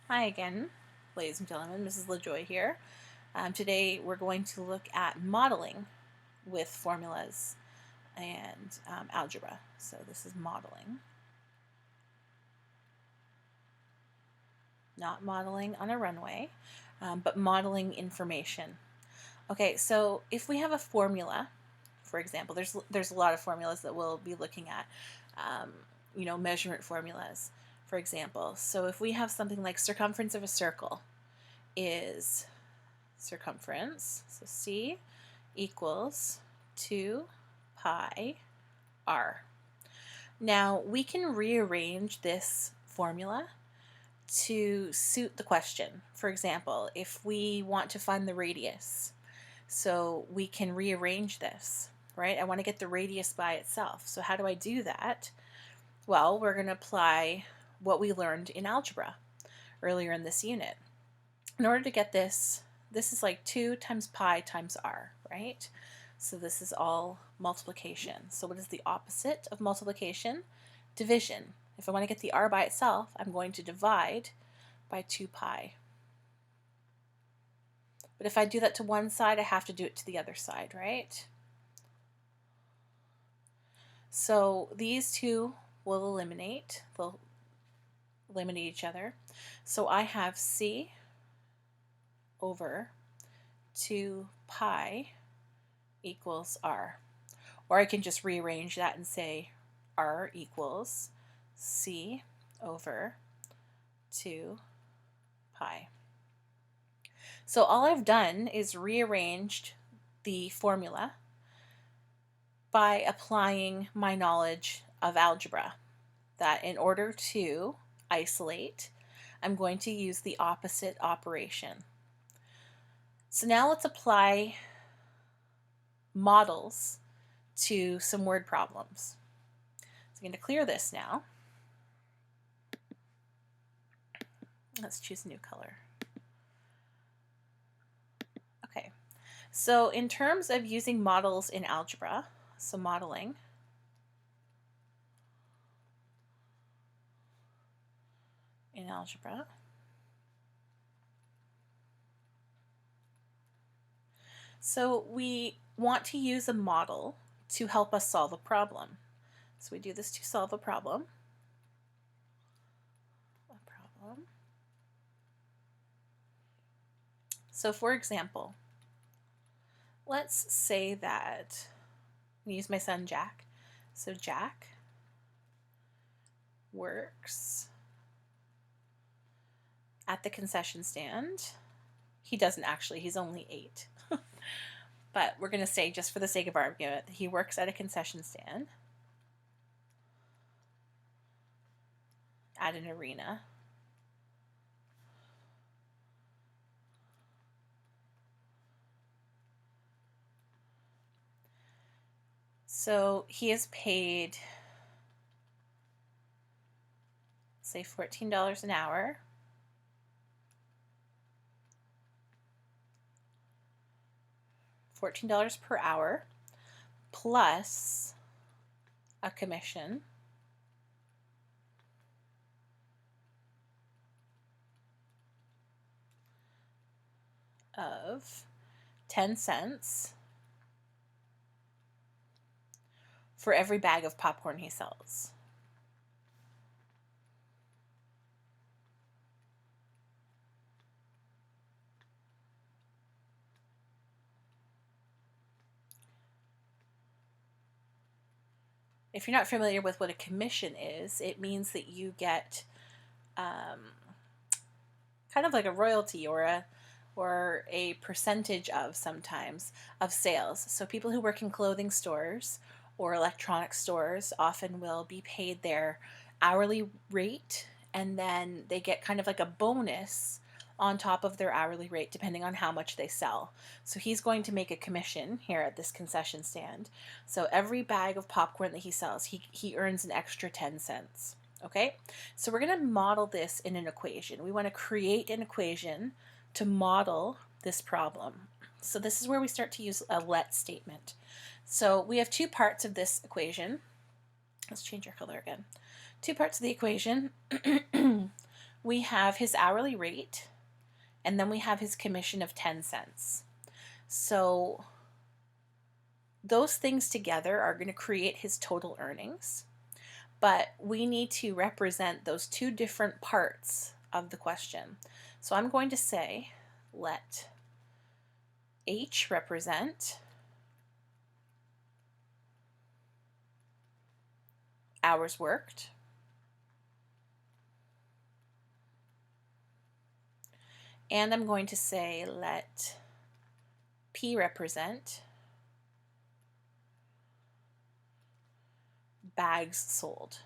Hi again, ladies and gentlemen, Mrs. LaJoy here. Today we're going to look at modeling with formulas and algebra. So this is modeling. Not modeling on a runway, but modeling information. Okay, so if we have a formula, for example, there's a lot of formulas that we'll be looking at, measurement formulas, for example. So if we have something like circumference of a circle is circumference, so C equals 2 pi r. Now we can rearrange this formula to suit the question. For example, if we want to find the radius, so we can rearrange this, right? I want to get the radius by itself. So how do I do that? Well, we're going to apply what we learned in algebra earlier in this unit. In order to get this is like 2 times pi times r, right? So this is all multiplication. So what is the opposite of multiplication? Division. If I want to get the r by itself, I'm going to divide by 2 pi. But if I do that to one side, I have to do it to the other side, right? So these two will eliminate. They'll eliminate each other. So I have c over 2 pi equals r. Or I can just rearrange that and say r equals c over 2 pi. So all I've done is rearranged the formula by applying my knowledge of algebra, that in order to isolate, I'm going to use the opposite operation. So now let's apply models to some word problems. So I'm going to clear this now. Let's choose a new color. Okay, so in terms of using models in algebra, so modeling, in algebra, so we want to use a model to help us solve a problem. So we do this to solve a problem. So for example, let's say that we use my son Jack. So Jack works at the concession stand. He doesn't actually, he's only 8. But we're going to say, just for the sake of argument, he works at a concession stand at an arena. So he is paid, say, $14 an hour. $14 per hour plus a commission of 10 cents for every bag of popcorn he sells. If you're not familiar with what a commission is, it means that you get kind of like a royalty or a percentage of, sometimes, of sales. So people who work in clothing stores or electronic stores often will be paid their hourly rate, and then they get kind of like a bonus on top of their hourly rate depending on how much they sell. So he's going to make a commission here at this concession stand. So every bag of popcorn that he sells, he earns an extra 10 cents. Okay, so we're going to model this in an equation. We want to create an equation to model this problem. So this is where we start to use a let statement. So we have two parts of this equation. Let's change our color again. Two parts of the equation. we have his hourly rate, and then we have his commission of 10 cents. So those things together are going to create his total earnings, but we need to represent those two different parts of the question. So I'm going to say, let H represent hours worked, and I'm going to say, let P represent bags sold.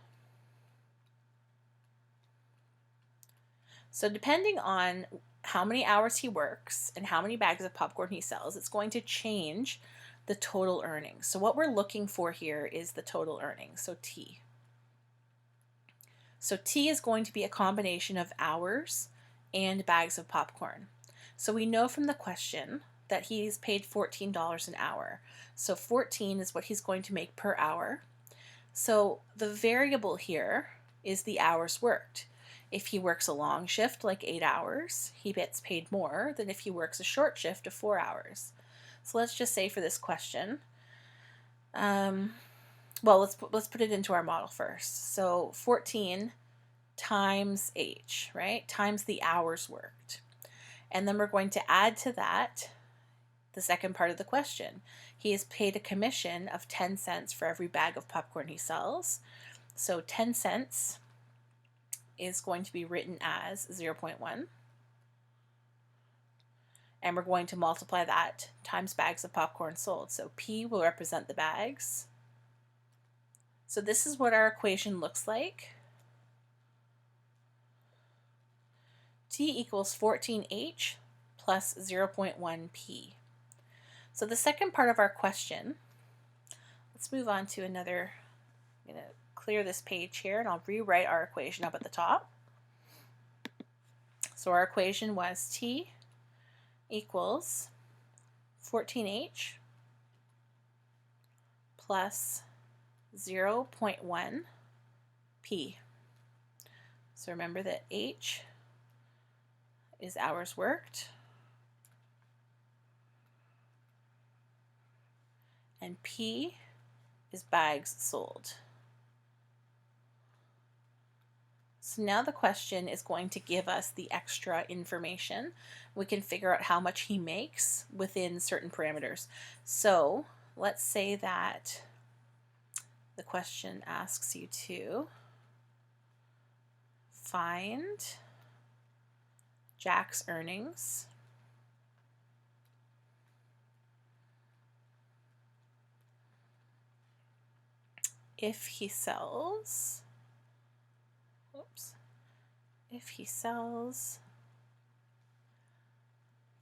So depending on how many hours he works and how many bags of popcorn he sells, it's going to change the total earnings. So what we're looking for here is the total earnings, so T. So T is going to be a combination of hours and bags of popcorn. So we know from the question that he's paid $14 an hour. So 14 is what he's going to make per hour. So the variable here is the hours worked. If he works a long shift, like 8 hours, he gets paid more than if he works a short shift of 4 hours. So let's just say for this question, well, let's put it into our model first. So 14 times H, right, times the hours worked. And then we're going to add to that the second part of the question. He is paid a commission of 10 cents for every bag of popcorn he sells. So 10 cents is going to be written as 0.1. And we're going to multiply that times bags of popcorn sold. So P will represent the bags. So this is what our equation looks like. T equals 14H plus 0.1 P. So the second part of our question, let's move on to another, I'm going to clear this page here and I'll rewrite our equation up at the top. So our equation was T equals 14H plus 0.1 P. So remember that H is hours worked and P is bags sold. So now the question is going to give us the extra information. We can figure out how much he makes within certain parameters. So let's say that the question asks you to find Jack's earnings if he sells, if he sells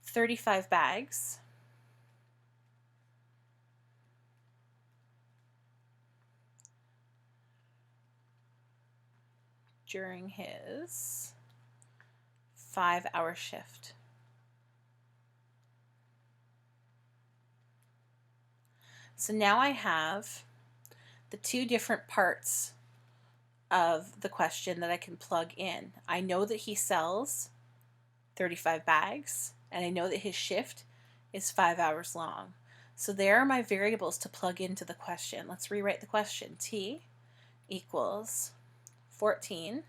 35 bags during his 5-hour shift. So now I have the two different parts of the question that I can plug in. I know that he sells 35 bags, and I know that his shift is 5 hours long. So there are my variables to plug into the question. Let's rewrite the question. T equals 14.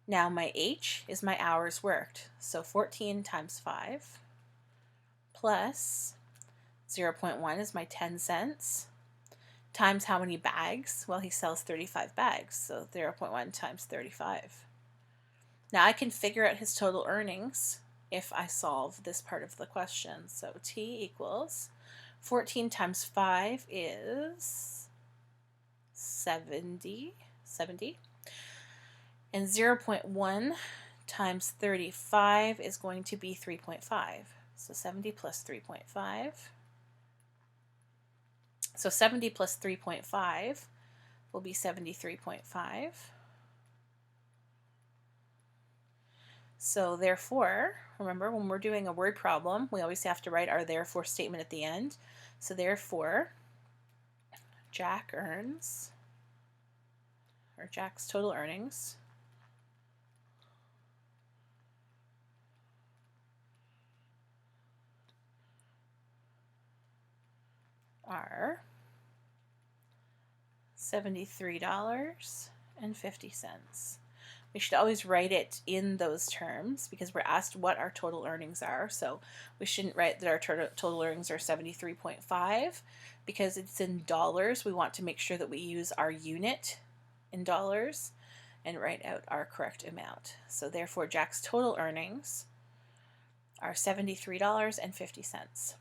Now my H is my hours worked. So 14 times 5 plus 0.1 is my 10 cents times how many bags? Well, he sells 35 bags, so 0.1 times 35. Now I can figure out his total earnings if I solve this part of the question. So T equals 14 times 5 is 70, and 0.1 times 35 is going to be 3.5. So 70 plus 3.5. So 70 plus 3.5 will be 73.5. So therefore, remember when we're doing a word problem, we always have to write our therefore statement at the end. So therefore, Jack earns, or Jack's total earnings are $73.50. We should always write it in those terms because we're asked what our total earnings are. So we shouldn't write that our total earnings are 73.5 because it's in dollars. We want to make sure that we use our unit in dollars and write out our correct amount. So therefore, Jack's total earnings are $73.50.